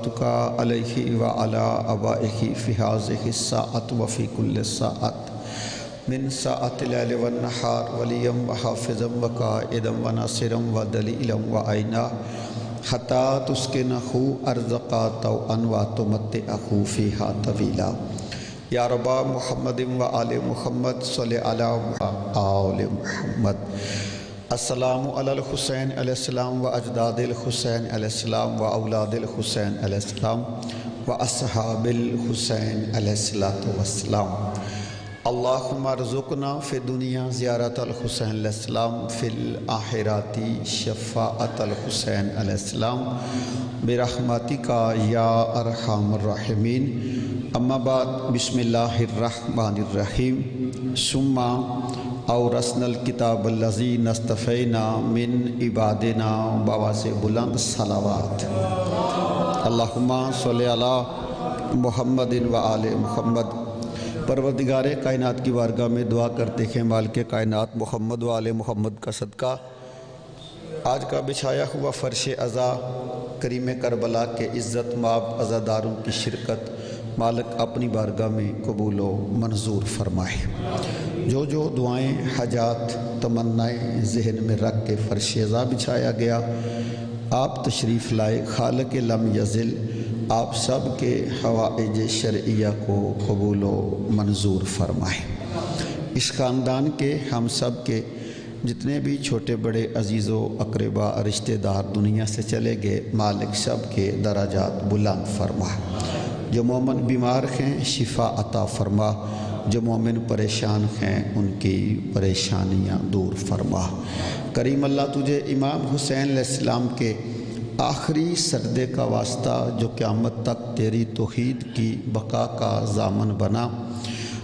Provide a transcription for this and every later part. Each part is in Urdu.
صلواتک علیہ وعلی آبائہ فی ہذہ الساعۃ وفی کل ساعۃ من ساعۃ اللیل والنہار ولیًا وحافظا وقائدا وناصرا ودلیلا وعینا حتی تسکنہ ارضک طوعا وتمتعہ فیہا طویلا۔ یا رب محمد وآل محمد صلی علی آل محمد۔ السلام علی الحسین علیہ السلام و اجداد الحسین علیہ السلام و اولاد الحسین علیہ السلام و اصحاب الحسین علیہ السلام۔ اللہم ارزقنا فی الدنیا زیارت الحسین علیہ السلام فی الآخرۃ شفاعت الحسین علیہ السلام برحمتک یا ارحم الراحمین۔ اما بعد، بسم اللہ الرحمن الرحیم۔ ثم اورثنا الکتاب الذی اصطفینا من عبادنا بآواز بلند صلوات۔ اللہم صلی علی محمد وآل محمد۔ پروردگار کائنات کی بارگاہ میں دعا کرتے ہیں مالک کائنات محمد وآل محمد کا صدقہ آج کا بچھایا ہوا فرش عزا کریم کربلا کے عزت مآب عزاداروں کی شرکت مالک اپنی بارگاہ میں قبول و منظور فرمائے۔ جو دعائیں حاجات تمنائیں ذہن میں رکھ کے فرش عزا بچھایا گیا، آپ تشریف لائے، خالق لم یزل آپ سب کے حوائج شرعیہ کو قبول و منظور فرمائے۔ اس خاندان کے ہم سب کے جتنے بھی چھوٹے بڑے عزیز و اقربا رشتہ دار دنیا سے چلے گئے، مالک سب کے درجات بلند فرما۔ جو مومن بیمار ہیں شفا عطا فرما، جو مومن پریشان ہیں ان کی پریشانیاں دور فرما۔ کریم اللہ تجھے امام حسین علیہ السلام کے آخری سجدے کا واسطہ جو قیامت تک تیری توحید کی بقا کا ضامن بنا،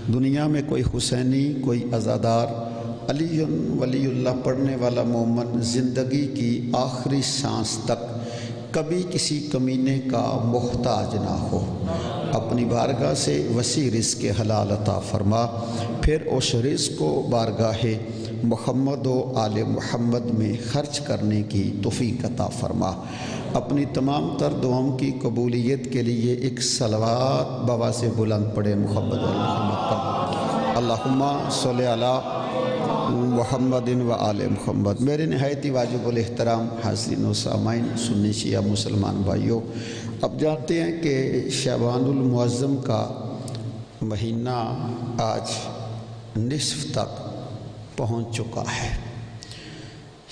دنیا میں کوئی حسینی کوئی عزادار علی ولی اللہ پڑھنے والا مومن زندگی کی آخری سانس تک کبھی کسی کمینے کا محتاج نہ ہو۔ اپنی بارگاہ سے وسیع رزق حلال عطا فرما، پھر اس رزق کو بارگاہ محمد و آل محمد میں خرچ کرنے کی توفیق عطا فرما۔ اپنی تمام تر دعاؤں کی قبولیت کے لیے ایک صلوات بآواز بلند پڑھے محمد و محمد پر۔ اللہم صلی علی محمد و آل محمد۔ میرے نہایت واجب الاحترام حاضرین و سامعین، سنی شیعہ مسلمان بھائیوں، اب جانتے ہیں کہ شعبان المعظم کا مہینہ آج نصف تک پہنچ چکا ہے۔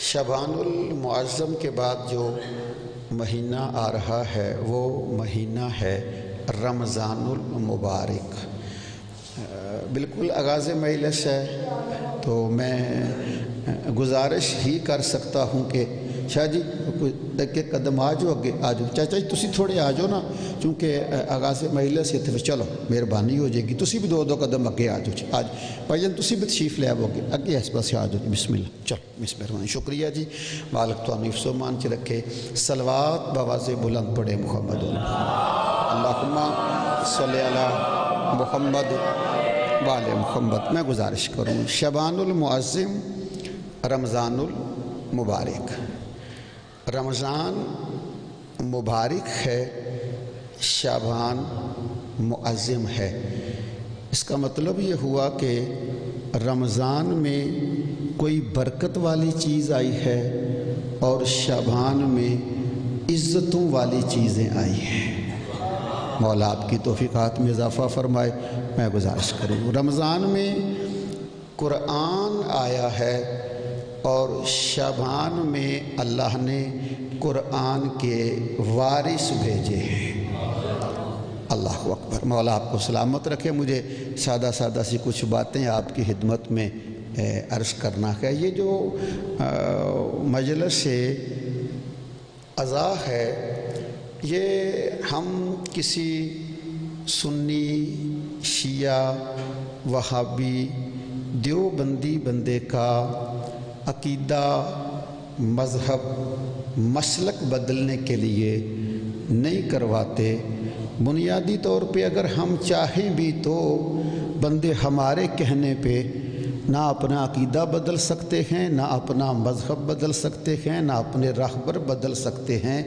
شعبان المعظم کے بعد جو مہینہ آ رہا ہے وہ مہینہ ہے رمضان المبارک۔ بالکل آغاز مجلس ہے تو میں گزارش ہی کر سکتا ہوں کہ شاہ جی ایک قدم آ جاؤ، اگے آ جاؤ، چاچا جی تسی تھوڑے آ جاؤ نا، چونکہ آغاز مجلس ہے تو چلو مہربانی ہو جائے گی، تسی بھی دو قدم اگے آ جاؤ۔ آج بھائی جان تسی بھی تشریف لے آؤ اگے اس پاس آ جاؤ، بسم اللہ، چلو بس مہربانی، شکریہ جی، مالک تو حفظ و امان چ رکھے۔ صلوات بآواز بلند پڑھے محمد اللہم صلی علی محمد وآل محمد۔ میں گزارش کروں شعبان المعظم رمضان المبارک، رمضان مبارک ہے، شعبان معظم ہے۔ اس کا مطلب یہ ہوا کہ رمضان میں کوئی برکت والی چیز آئی ہے اور شعبان میں عزتوں والی چیزیں آئی ہیں۔ مولا آپ کی توفیقات میں اضافہ فرمائے۔ میں گزارش کروں رمضان میں قرآن آیا ہے اور شعبان میں اللہ نے قرآن کے وارث بھیجے ہیں۔ اللہ اکبر، مولا آپ کو سلامت رکھے۔ مجھے سادہ سی کچھ باتیں آپ کی خدمت میں عرض کرنا ہے۔ یہ جو مجلس عزا ہے، یہ ہم کسی سنی، شیعہ، وہابی، دیوبندی بندے کا عقیدہ، مذہب، مسلک بدلنے کے لیے نہیں کرواتے۔ بنیادی طور پہ اگر ہم چاہیں بھی تو بندے ہمارے کہنے پہ نہ اپنا عقیدہ بدل سکتے ہیں، نہ اپنا مذہب بدل سکتے ہیں، نہ اپنے راہبر بدل سکتے ہیں،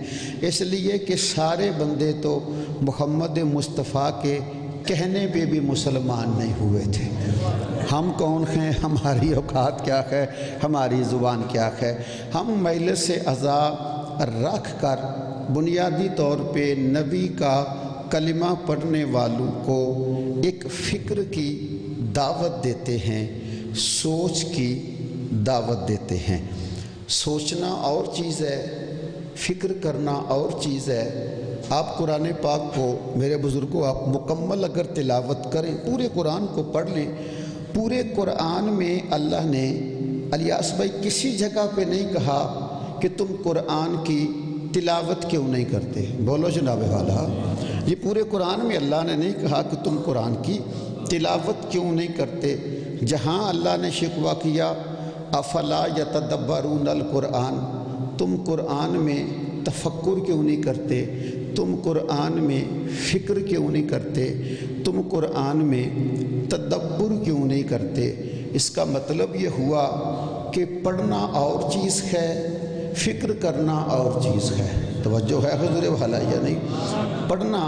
اس لیے کہ سارے بندے تو محمد مصطفیٰ کے کہنے پہ بھی مسلمان نہیں ہوئے تھے۔ ہم کون ہیں، ہماری اوقات کیا ہے، ہماری زبان کیا ہے؟ ہم مجلس اعضا رکھ کر بنیادی طور پہ نبی کا کلمہ پڑھنے والوں کو ایک فکر کی دعوت دیتے ہیں، سوچ کی دعوت دیتے ہیں۔ سوچنا اور چیز ہے، فکر کرنا اور چیز ہے۔ آپ قرآن پاک کو میرے بزرگوں آپ مکمل اگر تلاوت کریں، پورے قرآن کو پڑھ لیں، پورے قرآن میں اللہ نے الیاس بھائی کسی جگہ پہ نہیں کہا کہ تم قرآن کی تلاوت کیوں نہیں کرتے؟ بولو جناب والا، یہ پورے قرآن میں اللہ نے نہیں کہا کہ تم قرآن کی تلاوت کیوں نہیں کرتے۔ جہاں اللہ نے شکوہ کیا افلا یتدبرون القرآن، تم قرآن میں تفکر کیوں نہیں کرتے، تم قرآن میں فکر کیوں نہیں کرتے، تم قرآن میں تدبر کیوں نہیں کرتے؟ اس کا مطلب یہ ہوا کہ پڑھنا اور چیز ہے، فکر کرنا اور چیز ہے۔ توجہ ہے حضور والا یا نہیں؟ پڑھنا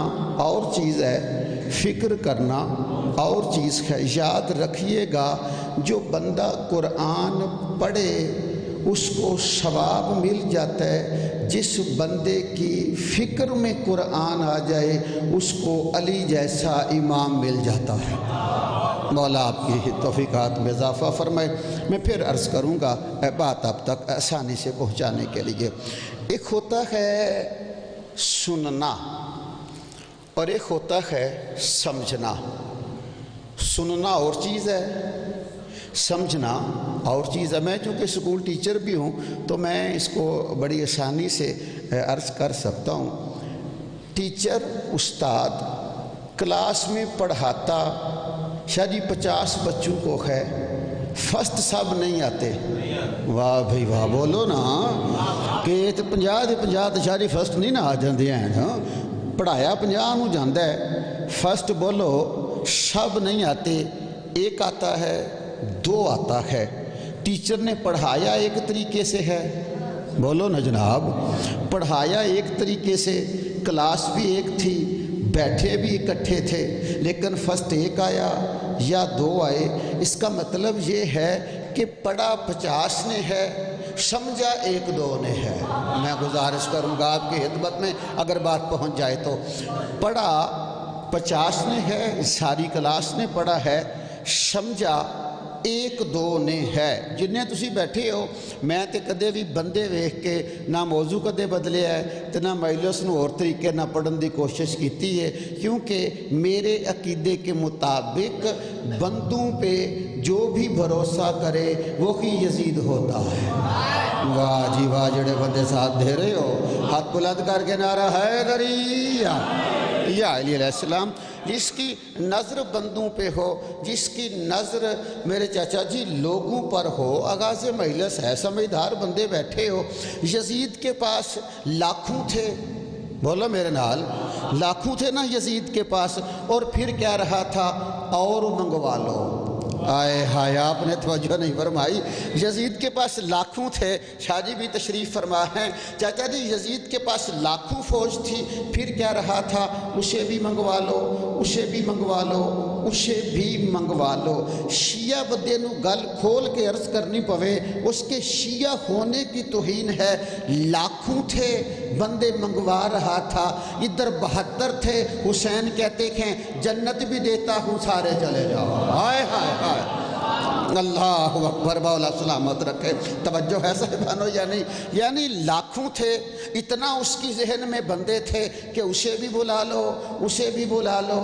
اور چیز ہے، فکر کرنا اور چیز ہے۔ یاد رکھیے گا جو بندہ قرآن پڑھے اس کو ثواب مل جاتا ہے، جس بندے کی فکر میں قرآن آ جائے اس کو علی جیسا امام مل جاتا ہے۔ مولا آپ کی توفیقات میں اضافہ فرمائے۔ میں پھر عرض کروں گا بات آپ تک آسانی سے پہنچانے کے لیے۔ ایک ہوتا ہے سننا اور ایک ہوتا ہے سمجھنا۔ سننا اور چیز ہے، سمجھنا اور چیز ہے۔ میں چونکہ اسکول ٹیچر بھی ہوں تو میں اس کو بڑی آسانی سے عرض کر سکتا ہوں۔ ٹیچر استاد کلاس میں پڑھاتا شاید 50 بچوں کو ہے، فرسٹ سب نہیں آتے۔ واہ بھائی واہ، بولو نا کہ 50 شاید فرسٹ نہیں نہ آ جاندے ہیں۔ پڑھایا 50 نو جاندہ ہے، فرسٹ بولو سب نہیں آتے، ایک آتا ہے، 2 آتا ہے۔ ٹیچر نے پڑھایا ایک طریقے سے ہے، بولو نا جناب، پڑھایا ایک طریقے سے، کلاس بھی ایک تھی، بیٹھے بھی اکٹھے تھے، لیکن فرسٹ ایک آیا یا 2 آئے۔ اس کا مطلب یہ ہے کہ پڑھا 50 نے ہے، سمجھا 1-2 نے ہے۔ میں گزارش کروں گا آپ کی خدمت میں اگر بات پہنچ جائے تو، پڑھا 50 نے ہے، ساری کلاس نے پڑھا ہے، سمجھا 1-2 نے ہے۔ جنہیں تسی بیٹھے ہو، میں تے کدے بھی بندے ویکھ کے نہ موضوع کدے بدلے ہے تے نہ مجلس نو اور طریقے نہ پڑھن دی کوشش کیتی ہے، کیونکہ میرے عقیدے کے مطابق بندوں پہ جو بھی بھروسہ کرے وہی یزید ہوتا ہے۔ واہ جی واہ، جڑے بندے ساتھ دے رہے ہو ہاتھ بلند کر کے نعرہ حیدری یا علی علیہ السلام۔ جس کی نظر بندوں پہ ہو، جس کی نظر میرے چاچا جی لوگوں پر ہو، آغاز مجلس ہے، سمجھدار بندے بیٹھے ہو۔ یزید کے پاس لاکھوں تھے، بولو میرے نال، لاکھوں تھے نا یزید کے پاس، اور پھر کیا رہا تھا، اور منگوا لو۔ آئے ہائے، آپ نے توجہ نہیں فرمائی۔ یزید کے پاس لاکھوں تھے، شاہ جی بھی تشریف فرما ہیں، چاچا جی یزید کے پاس لاکھوں فوج تھی، پھر کیا رہا تھا، اسے بھی منگوا لو، اسے بھی منگوا لو، اسے بھی منگوا لو۔ شیعہ بدے نو گل کھول کے عرض کرنی پوے، اس کے شیعہ ہونے کی توہین ہے۔ لاکھوں تھے، بندے منگوا رہا تھا، ادھر 72 تھے، حسین کہتے ہیں جنت بھی دیتا ہوں سارے چلے جاؤ۔ ہائے ہائے ہائے، اللہ اکبر، مولا سلامت رکھے۔ توجہ ہے صاحبانو یا نہیں؟ یعنی لاکھوں تھے، اتنا اس کی ذہن میں بندے تھے کہ اسے بھی بلا لو، اسے بھی بلا لو،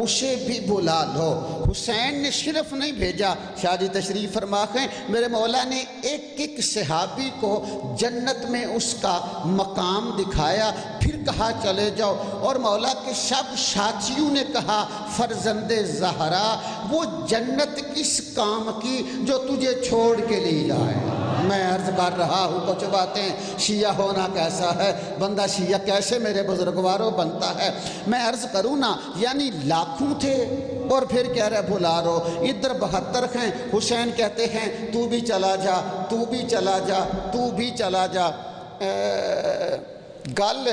اسے بھی بلا لو۔ حسین نے صرف نہیں بھیجا، شاہ جی تشریف فرما ہیں، میرے مولا نے ایک ایک صحابی کو جنت میں اس کا مقام دکھایا، پھر کہا چلے جاؤ۔ اور مولا کے سب ساتھیوں نے کہا فرزند زہرا، وہ جنت کس کام کی جو تجھے چھوڑ کے لی جائے۔ میں عرض کر رہا ہوں کچھ باتیں، شیعہ ہونا کیسا ہے، بندہ شیعہ کیسے میرے بزرگواروں بنتا ہے۔ میں عرض کروں نا، یعنی لاکھوں تھے، اور پھر کہہ رہے بھلا رہو. ادھر 72 ہیں. حسین کہتے ہیں تو بھی چلا جا، تو بھی چلا جا، تو بھی چلا جا. گل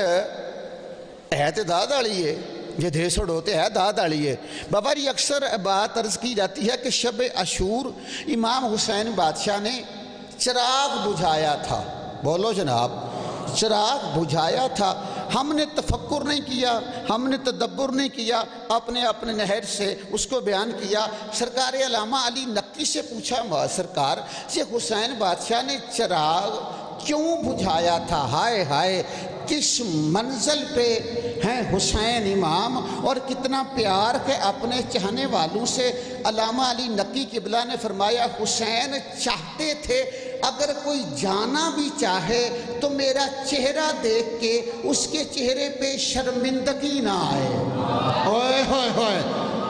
ہے تو داد والی ہے، یہ دھیسڑ ہوتے ہے داد والی ہے. بابا جی اکثر بات عرض کی جاتی ہے کہ شب عاشور امام حسین بادشاہ نے چراغ بجھایا تھا. بولو جناب، چراغ بجھایا تھا. ہم نے تفکر نہیں کیا، ہم نے تدبر نہیں کیا، اپنے اپنے نہج سے اس کو بیان کیا. سرکار علامہ علی نقی سے پوچھا سرکار یہ حسین بادشاہ نے چراغ کیوں بجھایا تھا؟ ہائے ہائے کس منزل پہ ہیں حسین امام، اور کتنا پیار ہے اپنے چاہنے والوں سے. علامہ علی نقی قبلہ نے فرمایا حسین چاہتے تھے اگر کوئی جانا بھی چاہے تو میرا چہرہ دیکھ کے اس کے چہرے پہ شرمندگی نہ آئے. اوئے ہوئے ہوئے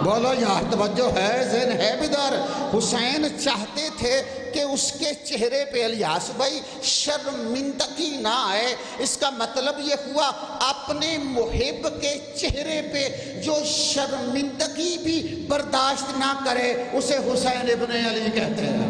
بولو یار، توجہ ہے، ذہن ہے بیدار. حسین چاہتے تھے کہ اس کے چہرے پہ الیاس بھائی شرمندگی نہ آئے. اس کا مطلب یہ ہوا اپنے محب کے چہرے پہ جو شرمندگی بھی برداشت نہ کرے اسے حسین ابن علی کہتے ہیں.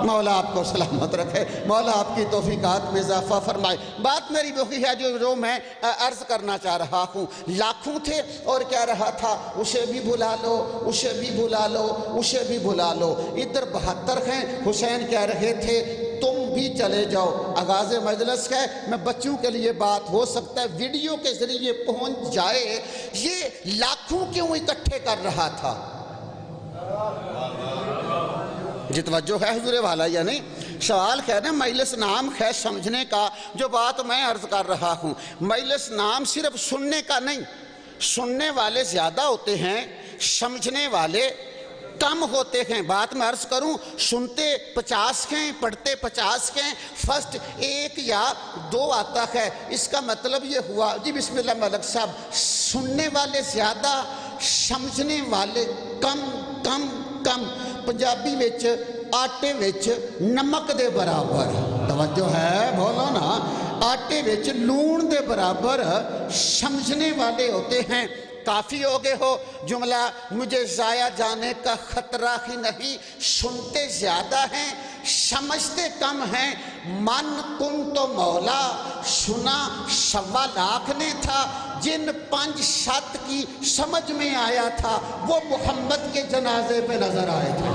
مولا آپ کو سلامت رکھے، مولا آپ کی توفیقات میں اضافہ فرمائے. بات میری وہی ہے جو میں عرض کرنا چاہ رہا ہوں. لاکھوں تھے اور کہہ رہا تھا اسے بھی بلا لو، اسے بھی بلا لو، اسے بھی بلا لو. ادھر 72 ہیں. حسین کہہ رہے تھے تم بھی چلے جاؤ. آغاز مجلس ہے، میں بچوں کے لیے بات ہو سکتا ہے ویڈیو کے ذریعے پہنچ جائے. یہ لاکھوں کیوں اکٹھے کر رہا تھا؟ جی توجہ ہے حضور والا یا نہیں؟ سوال ہے نا مجلس نام ہے سمجھنے کا. جو بات میں عرض کر رہا ہوں مجلس نام صرف سننے کا نہیں. سننے والے زیادہ ہوتے ہیں، سمجھنے والے کم ہوتے ہیں. بات میں عرض کروں سنتے 50 ہیں، پڑھتے 50 ہیں، فرسٹ 1 یا 2 آتا ہے. اس کا مطلب یہ ہوا جی بسم اللہ ملک صاحب، سننے والے زیادہ، سمجھنے والے کم کم کم. پنجابی وچ آٹے وچ نمک دے برابر، توجہ ہے بولو نا، آٹے وچ لون دے برابر سمجھنے والے ہوتے ہیں. کافی ہو گئے ہو جملہ مجھے ضائع جانے کا خطرہ ہی نہیں. سنتے زیادہ ہیں، سمجھتے کم ہیں. من کن تو مولا سنا 1.25 لاکھ نے تھا. جن 5-7 کی سمجھ میں آیا تھا وہ محمد کے جنازے پہ نظر آئے تھے.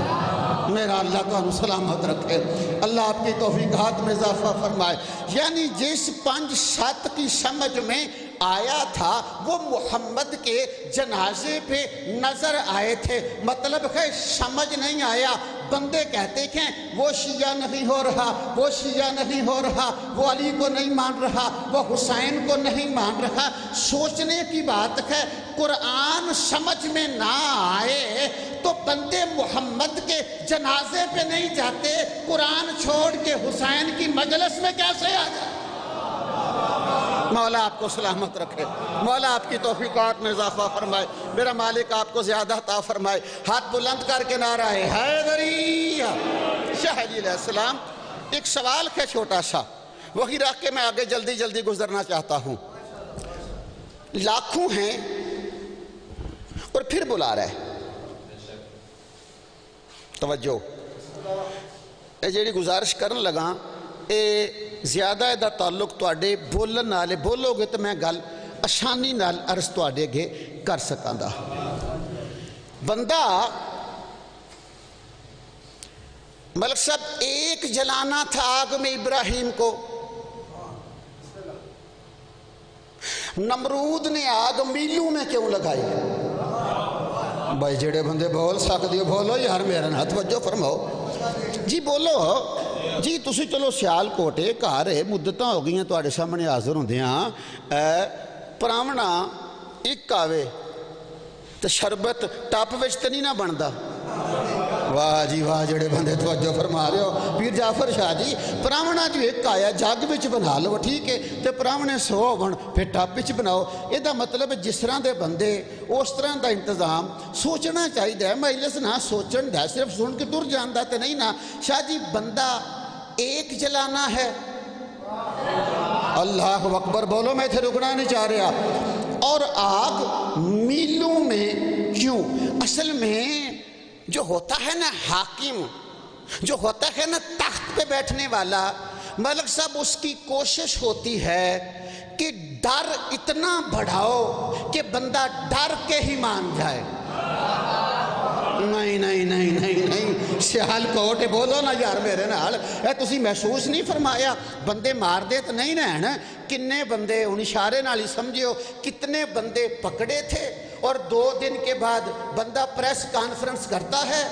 میرا اللہ تو ہم سلامت رکھے، اللہ آپ کی توفیقات میں اضافہ فرمائے. یعنی جس 5-7 کی سمجھ میں آیا تھا وہ محمد کے جنازے پہ نظر آئے تھے. مطلب ہے سمجھ نہیں آیا. بندے کہتے ہیں وہ شیعہ نہیں ہو رہا، وہ شیعہ نہیں ہو رہا، وہ علی کو نہیں مان رہا، وہ حسین کو نہیں مان رہا. سوچنے کی بات ہے. قرآن سمجھ میں نہ آئے تو بندے محمد کے جنازے پہ نہیں جاتے. قرآن چھوڑ کے حسین کی مجلس میں کیسے آ جائے؟ مولا آپ کو سلامت رکھے، مولا آپ کی توفیقات میں اضافہ فرمائے. میرا مالک آپ کو زیادہ عطا فرمائے. ہاتھ بلند کر کے نعرہ حیدری شاہ علی علیہ السلام. ایک سوال ہے چھوٹا سا، وہی رکھ کے میں آگے جلدی جلدی گزرنا چاہتا ہوں. لاکھوں ہیں اور پھر بلا رہے. توجہ اے جیڑی گزارش کرن لگا اے زیادہ دا تعلق تواڈے بولن نال، بولو گے تو میں گل آسانی نال عرض تواڈے اگے کر سکاں دا. بندہ ملک صاحب ایک جلانا تھا آگ میں ابراہیم کو. نمرود نے آگ میلوں میں کیوں لگائی؟ بھائی جڑے بندے بول سکتے ہو بولو یار، میرا نہ توجہ فرماؤ جی، بولو جی. تسی چلو سیال کوٹے گھر مدتاں ہو گئی تواڈے سامنے حاضر ہوندیاں. پراونا ایک آوے تو شربت ٹپ وچ تے نہیں نہ بندا. واہ جی واہ جڑے بندے توجہ فرما رہے ہو. پیر جعفر شاہ جی پراونا جو ایک آیا جگ وچ بنا لو ٹھیک ہے، تے پراونے 100 بن پھر ٹپ وچ بناؤ. یہ دا مطلب جس طرح دے بندے اس طرح دا انتظام سوچنا چاہیے. مجلس نہ سوچن دا صرف سن کے تر جاندا تے نہیں نا. شاہ جی بندہ ایک جلانا ہے. اللہ اکبر بولو، میں تھے رکنا نہیں چاہ رہا. اور آگ میلوں میں کیوں؟ میں جو ہوتا ہے نا حاکم، جو ہوتا ہے نا تخت پہ بیٹھنے والا، ملک صاحب اس کی کوشش ہوتی ہے کہ ڈر اتنا بڑھاؤ کہ بندہ ڈر کے ہی مان جائے۔ نہیں نہیں نہیں نہیں نہیں سیال کوٹ بولو نا یار میرے نال، اے تسی محسوس نہیں فرمایا بندے مار دے تو نہیں نا؟ کنے بندے ان اشارے نال ہی سمجھو کتنے بندے پکڑے تھے، اور 2 دن کے بعد بندہ پریس کانفرنس کرتا ہے۔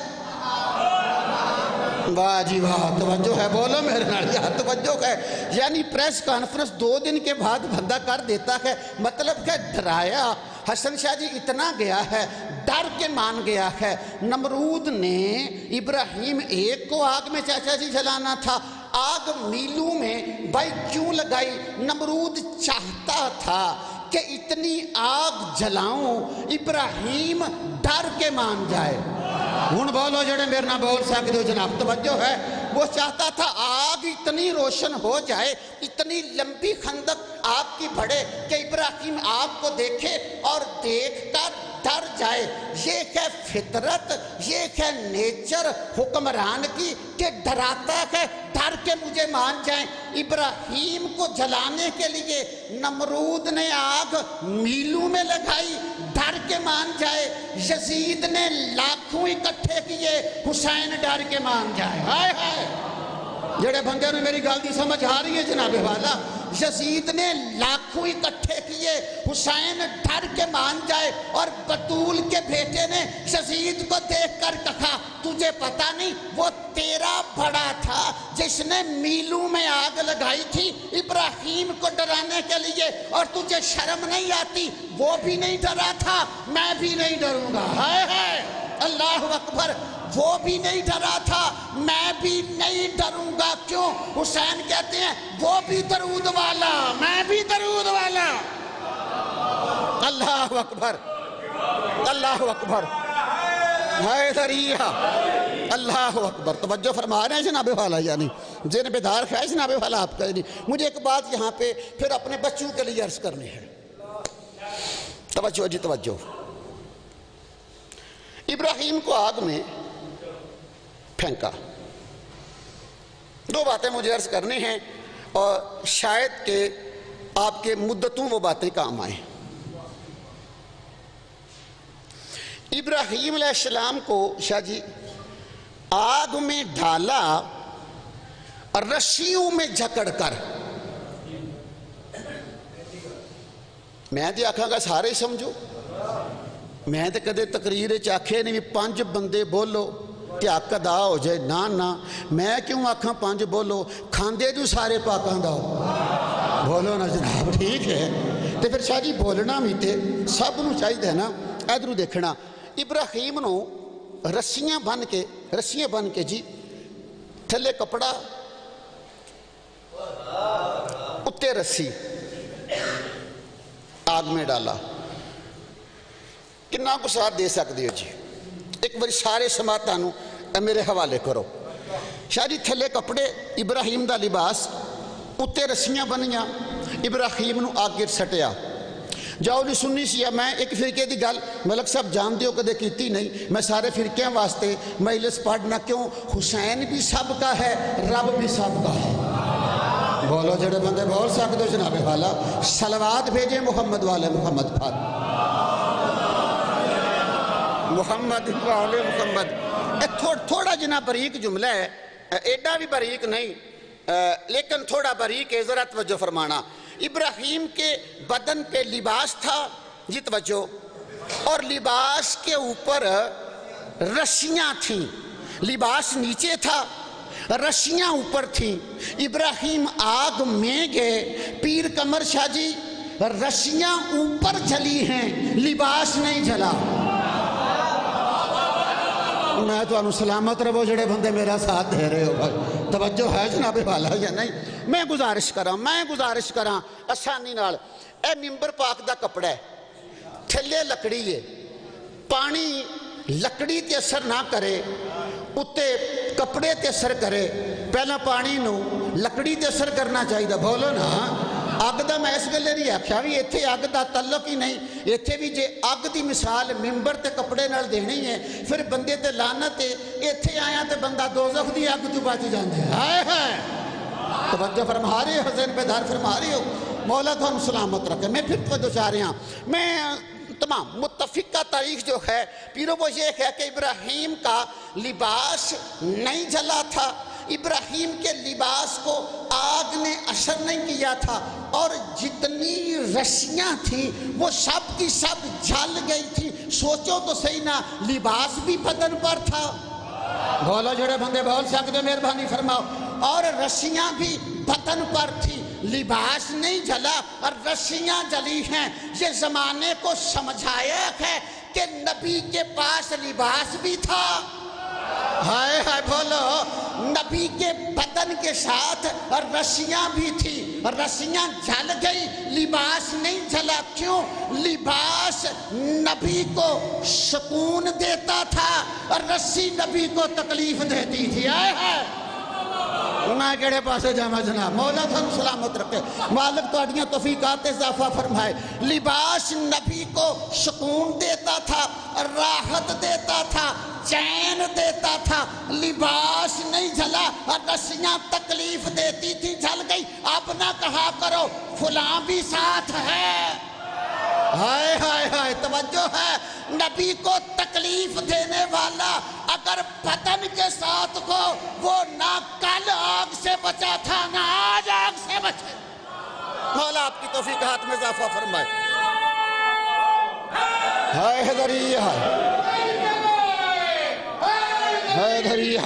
واہ جی واہ، توجہ ہے، بولو میرے نال یار توجہ ہے۔ یعنی پریس کانفرنس 2 دن کے بعد بندہ کر دیتا ہے، مطلب کہ ڈرایا حسن شاہ جی اتنا گیا ہے، ڈر کے مان گیا ہے۔ نمرود نے ابراہیم ایک کو آگ میں چاچا جی جلانا تھا، آگ میلوں میں بھائی کیوں لگائی؟ نمرود چاہتا تھا کہ اتنی آگ جلاؤں ابراہیم ڈر کے مان جائے۔ ہن بولو جڑے میرے نہ بول سکتے ہو جناب، توجہ ہے۔ وہ چاہتا تھا آگ اتنی روشن ہو جائے، اتنی لمبی خندق آگ کی بڑھے کہ ابراہیم آگ کو دیکھے اور دیکھ کر ڈر جائے۔ یہ ہے فطرت، یہ ہے نیچر حکمران کی کہ ڈراتا ہے ڈر کے مجھے مان جائیں۔ ابراہیم کو جلانے کے لیے نمرود نے آگ میلوں میں لگائی، ڈر کے مان جائے۔ یزید نے لاکھوں اکٹھے کیے، حسین ڈر کے مان جائے۔ ہائے ہائے، جڑے بندے نے میری گل دی سمجھ آ رہی ہے جناب والا؟ یزید نے لاکھوں اکٹھے کیے، حسین ڈر کے مان جائے۔ اور بطول کے بیٹے نے یزید کو دیکھ کر کہا تجھے پتا نہیں وہ تیرا بڑا تھا جس نے میلوں میں آگ لگائی تھی ابراہیم کو ڈرانے کے لیے، اور تجھے شرم نہیں آتی؟ وہ بھی نہیں ڈرا تھا، میں بھی نہیں ڈروں گا۔ ہائے ہائے، اللہ اکبر، وہ بھی نہیں ڈرا تھا، میں بھی نہیں ڈروں گا۔ کیوں؟ حسین کہتے ہیں وہ بھی درود والا، میں بھی درود والا۔ اللہ اکبر، اللہ اکبر، حیدریہ، اللہ اکبر۔ توجہ فرما رہے ہیں جناب والا؟ یعنی جن بیدار ہے جناب والا آپ کا۔ مجھے ایک بات یہاں پہ پھر اپنے بچوں کے لیے عرض کرنی ہے، توجہ جی توجہ۔ ابراہیم کو آگ میں پھینکا، 2 باتیں مجھے عرض کرنی ہیں اور شاید کہ آپ کے مدتوں وہ باتیں کام آئیں۔ ابراہیم علیہ السلام کو شاہ جی آگ میں ڈالا اور رسیوں میں جکڑ کر، میں تو آکھاں گا سارے سمجھو، میں تو کدے تقریر آکھے نہیں 5 بندے بولو کہ حق ادا ہو جائے، نہ نہ، میں کیوں آکھاں 5 بولو، کھاندے جو سارے پاکاں دا ہو، بولو نا جناب، ٹھیک ہے؟ تو پھر شاہ جی بولنا بھی تے سب نو چاہیے نا۔ ادھروں دیکھنا، ابراہیم نو رسیاں بن کے جی تھلے کپڑا اتے رسی آگ میں ڈالا۔ کنا کو ساتھ دے سکتے ہو جی؟ ایک باری سارے سماعتاں نو میرے حوالے کرو۔ شاہ جی تھلے کپڑے ابراہیم دا لباس، اتے رسیاں بنیاں، ابراہیم نو آگ سٹیا۔ جاؤ جی سننی سی ہے، میں ایک فرقے دی گل ملک صاحب جان دیو کدے کیتی نہیں، میں سارے فرقیاں واسطے مجلس پڑھنا، کیوں؟ حسین بھی سب کا ہے، رب بھی سب کا ہے۔ بولو جڑے بندے بول سکتے ہو جناب والا، صلوات بھیجیں محمد والے محمد پر، محمد والے محمد۔ تھوڑا جنا باریک جملہ ہے، ایڈا بھی باریک نہیں لیکن تھوڑا باریک ہے، ذرا توجہ فرمانا۔ ابراہیم کے بدن پہ لباس تھا جی، توجہ، اور لباس کے اوپر رسیاں تھیں، لباس نیچے تھا، رسیاں اوپر تھیں۔ ابراہیم آگ میں گئے، پیر کمر شاہ جی رسیاں اوپر جلی ہیں، لباس نہیں جلا۔ میں تو انہوں سلامت رہو جڑے بندے میرا ساتھ دے رہے ہو بھائی، توجہ ہے جناب والا یا نہیں؟ میں گزارش کراں آسانی نال، اے ممبر پاک دا کپڑا ہے، تھلے لکڑی ہے، پانی لکڑی تے اثر نہ کرے، اتے کپڑے تے اثر کرے، پہلا پانی نو لکڑی تے اثر کرنا چاہیے، بولو نا، اگ دا میں اس گلے نہیں آکھیا بھی ایتھے اگ دا تعلق ہی نہیں، ایتھے بھی جے اگ دی مثال ممبر تے کپڑے نال دینی ہے پھر بندے تے لعنت ہے، ایتھے آیا تے بندہ دوزخ دی اگ تو بچ جاندے ہائے ہائے۔ توجہ فرما رہے ہو، حسین بیدار فرما رہے ہو، مولا تو ہم سلامت رکھے۔ میں پھر توجہ چاہ رہے ہیں، میں تمام متفقہ تاریخ جو ہے پیرو وہ یہ ہے کہ ابراہیم کا لباس نہیں جلا تھا، ابراہیم کے لباس کو آگ نے اثر نہیں کیا تھا، اور جتنی رسیاں تھیں وہ سب کی سب جل گئی تھی۔ سوچو تو صحیح نا، لباس بھی بدن پر تھا، بولو جڑے بندے بول سکتے مہربانی فرماؤ، اور رسیاں بھی بدن پر تھی، لباس نہیں جلا اور رسیاں جلی ہیں۔ یہ زمانے کو سمجھایا ہے کہ نبی کے پاس لباس بھی تھا، ہائے ہائے بولو، نبی کے بدن کے ساتھ اور رسیاں بھی تھی، اور رسیاں جل گئی، لباس نہیں جلا۔ کیوں؟ لباس نبی کو سکون دیتا تھا اور رسی نبی کو تکلیف دیتی تھی، ہائے ہائے۔ میں کہڑے پاسے جاما جناب، مولا تو ہم سلامت رکھے، مالک تو اڈیاں توفیقات اضافہ فرمائے۔ لباس نبی کو سکون دیتا تھا، راحت دیتا تھا، چین دیتا تھا، لباس نہیں جلا اور رسیاں تکلیف دیتی تھی، جل گئی۔ اب نہ کہا کرو فلاں بھی ساتھ ہے، ہائے ہائے ہائے، توجہ ہے، نبی کو تکلیف دینے والا اگر بدن کے ساتھ ہو، وہ نہ کل آگ سے بچا تھا نہ آج آگ سے بچے۔ مولا آپ کی توفیقات میں اضافہ فرمائے۔ ہائے حضریہ ہائے حضریہ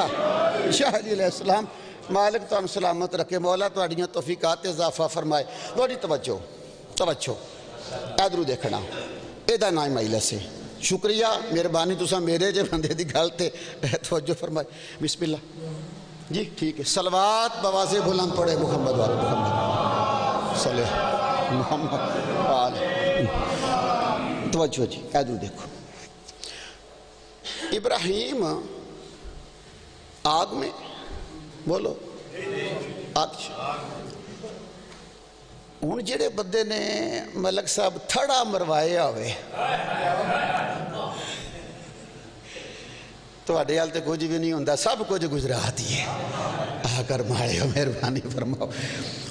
شاہ علی علیہ السلام، مالک تو ہم سلامت رکھے، مولا تو اڈیاں توفیقات اضافہ فرمائے۔ بڑی توجہ توجہ ادھرو دیکھنا، ایدہ نائم آئیلہ سے شکریہ مہربانی تسا میرے جے بندے دی گھالتے توجہ فرمائے۔ بسم اللہ جی ٹھیک ہے، صلوات بواز بلند پڑے محمد وآل محمد صلی محمد آل۔ توجہ جی ادھرو دیکھو، ابراہیم آگ میں، بولو آگ، ہوں جڑے بندے نے ملک صاحب تھڑا مروایا ہوئے تو اڈے حال تے کچھ بھی نہیں ہوندہ، سب کچھ گزرات ہی ہے، آ کر مارے ہو مہربانی فرماؤ،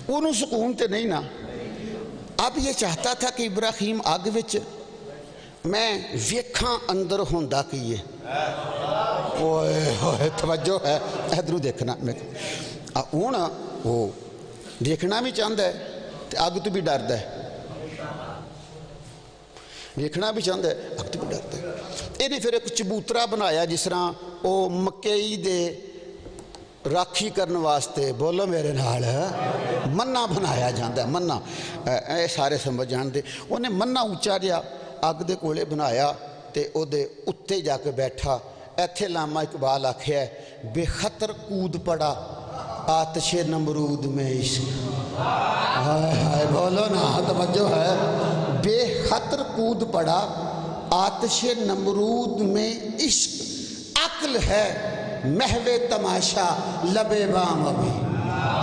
انہوں سکون تے نہیں نا۔ اب یہ چاہتا تھا کہ ابراہیم آگ وچ میں ویکھاں اندر ہوندہ کیے، اوہ توجہ ہے، ادھرو دیکھنا، ہوں وہ دیکھنا بھی چاہتا ہے، آگ تو بھی ڈرد ہے، دیکھنا بھی چاہتا ہے، آگ تو بھی ڈرد ہے۔ انہیں پھر ایک چبوترا بنایا جس طرح وہ مکئی دے راکھی کرنے واسطے، بولو میرے نال، منہ بنایا جاندہ ہے، منہ اے سارے سمجھ جان دے، انہیں منہ اونچا دیا آگ دے کولے بنایا تے او دے اتے جا کے بیٹھا، ایتھے علامہ اقبال آکھے ہے بے خطر کود پڑا آتش نمرود میں عشق، ہائے ہائے بولو نا توجہ ہے، بے خطر کود پڑا آتش نمرود میں عشق، عقل ہے محو تماشا لبے بام ابھی،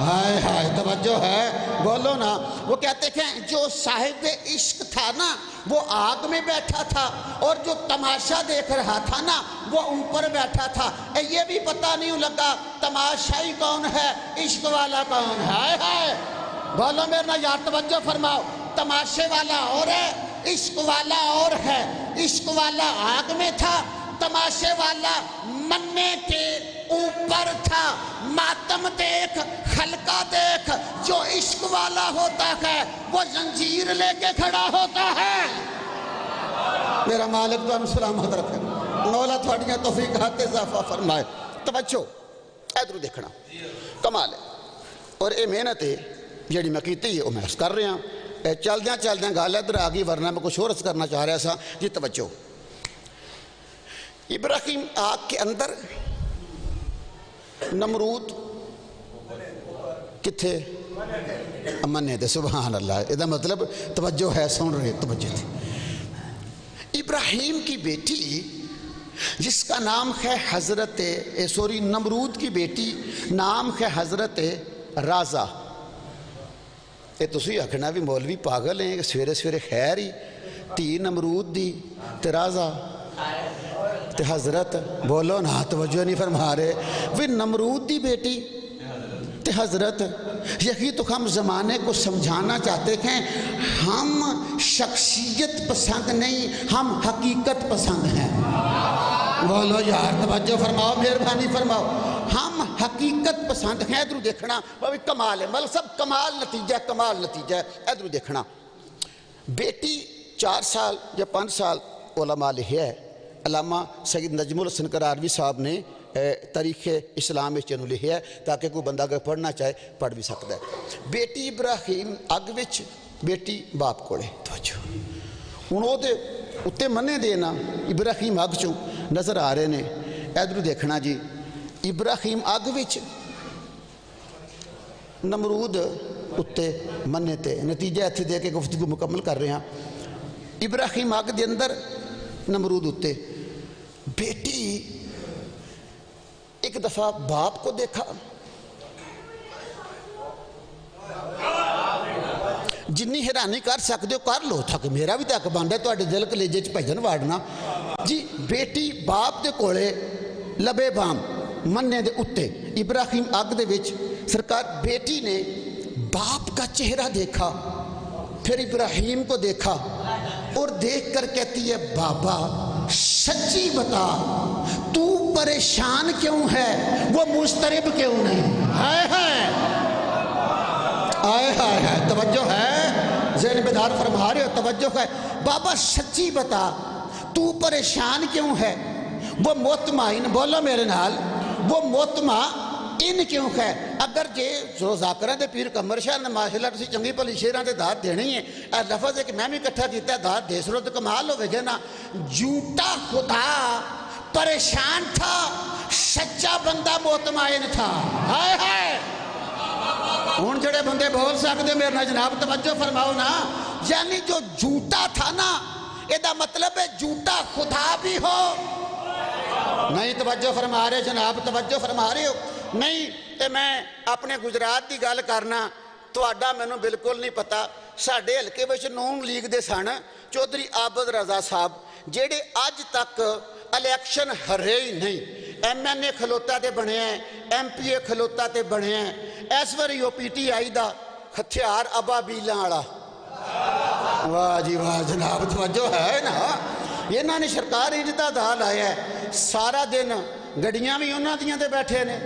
ہائے ہائے توجہ ہے، بولو نا۔ وہ کہتے ہیں جو صاحب عشق تھا نا وہ آگ میں بیٹھا تھا، اور جو تماشا دیکھ رہا تھا نا وہ اوپر بیٹھا تھا، یہ بھی پتہ نہیں لگا تماشائی کون ہے عشق والا کون ہے، ہائے ہائے بولو میرے نا یار توجہ فرماؤ، تماشے والا اور ہے عشق والا اور ہے، عشق والا آگ میں تھا، تماشے والا مننے کے اوپر تھا۔ ماتم دیکھ خلقہ دیکھ، جو عشق والا ہوتا ہے وہ زنجیر لے کے کھڑا ہوتا ہے۔ میرا مالک تو ہم سلامت رکھے، مولا تھوڑیاں توفیقات اضافہ فرمائے۔ توجہ ادھر دیکھنا کمال ہے، اور اے محنت ہے جیڑی میں کیتی ہے وہ میں کر رہے ہیں، چل دیاں گال ادھر آگئی ورنہ میں کچھ اور کرنا چاہ رہا سا جی۔ توجہ ابراہیم آگ کے اندر، نمرود کتھے امنے دے، سبحان اللہ، یہ مطلب توجہ ہے، سن رہے توجہ تھی۔ ابراہیم کی بیٹی جس کا نام ہے حضرت نمرود کی بیٹی نام ہے حضرت رازہ، یہ تسی آکھنا بھی مولوی پاگل ہیں کہ سویرے سویرے خیر ہی تی نمرود دی تے رازا تے حضرت بولو نا توجہ نہیں فرما رہے وہ نمرود دی بیٹی تے حضرت یہی تو ہم زمانے کو سمجھانا چاہتے ہیں ہم شخصیت پسند نہیں ہم حقیقت پسند ہیں بولو یار توجہ فرماؤ مہربانی فرماؤ ہم حقیقت پسند ہیں ادھر دیکھنا وہ کمال ہے مطلب سب کمال نتیجہ ہے ادھر دیکھنا بیٹی 4 سال یا 5 سال علماء لکھیا ہے علامہ سید نجم الحسن قراروی صاحب نے تاریخ اسلام میں چینو لکھیا ہے تاکہ کوئی بندہ اگر پڑھنا چاہے پڑھ بھی سکتا ہے بیٹی ابراہیم اگ وچ بیٹی باپ کوڑے توجہ انہوں دے اتے منے دینا ابراہیم اگ چوں نظر آ رہے نے ادھر دیکھنا جی ابراہیم اگ وچ نمرود اتے منے تے نتیجہ ایتھے دے کے گفتگو مکمل کر رہے ہیں ابراہیم اگ دے اندر نمرود اتے بیٹی ایک دفعہ باپ کو دیکھا جنی حیرانی کر سکتے ہو کر لو تھا کہ میرا بھی تک بانڈا ہے تو اڈے دل کلیجے چ بھجن واڑنا جی بیٹی باپ دے کولے لبے بام مننے دے اتے ابراہیم اگ دے وچ سرکار بیٹی نے باپ کا چہرہ دیکھا پھر ابراہیم کو دیکھا اور دیکھ کر کہتی ہے بابا سچی بتا تو پریشان کیوں ہے وہ مضطرب کیوں نہیں ہائے ہائے توجہ ہے ذہن بیدار فرما رہے ہو توجہ ہے بابا سچی بتا تو پریشان کیوں ہے وہ مطمئن بولو میرے نال وہ مطمئن کیوں ہے اگر جے ذاکرہ دے پیر کمر شاہ ماشاءاللہ تسی چنگی بھلی شیراں تے داد دینی ہے اے لفظ ہے کہ میں بھی اکٹھا کیتا ہے داد دے سرو تو کمال ہوئے گے نا جھوٹا خدا پریشان تھا سچا بندہ مطمئن تھا ہائے ہائے ہون جڑے بندے بول سکتے میرے نا جناب توجہ فرماؤ نا یعنی جو جھوٹا تھا نا یہ دا مطلب ہے جھوٹا خدا بھی ہو نہیں توجہ فرما رہے جناب توجہ فرما رہے ہو نہیں تے میں اپنے گجرات دی گل کرنا تو آڈا میں نے بالکل نہیں پتا ساڑھے ہلکے وچ نون لیگ دے سان چودھری عابد رضا صاحب جیڑے آج تک الیکشن ہرے ہی نہیں ایم این اے کھلوتا تے بنے ہیں ایم پی اے کھلوتا تے بنے ہیں ایس وری او پی ٹی آئی دا ہتھیار ابا بیلاں آڑا واہ جی واہ جناب توجہ ہے نا یہ نا نے سرکار اجدہ دال آیا ہے سارا دن گڑیاں بھی انہاں دیاں دے بیٹھے نے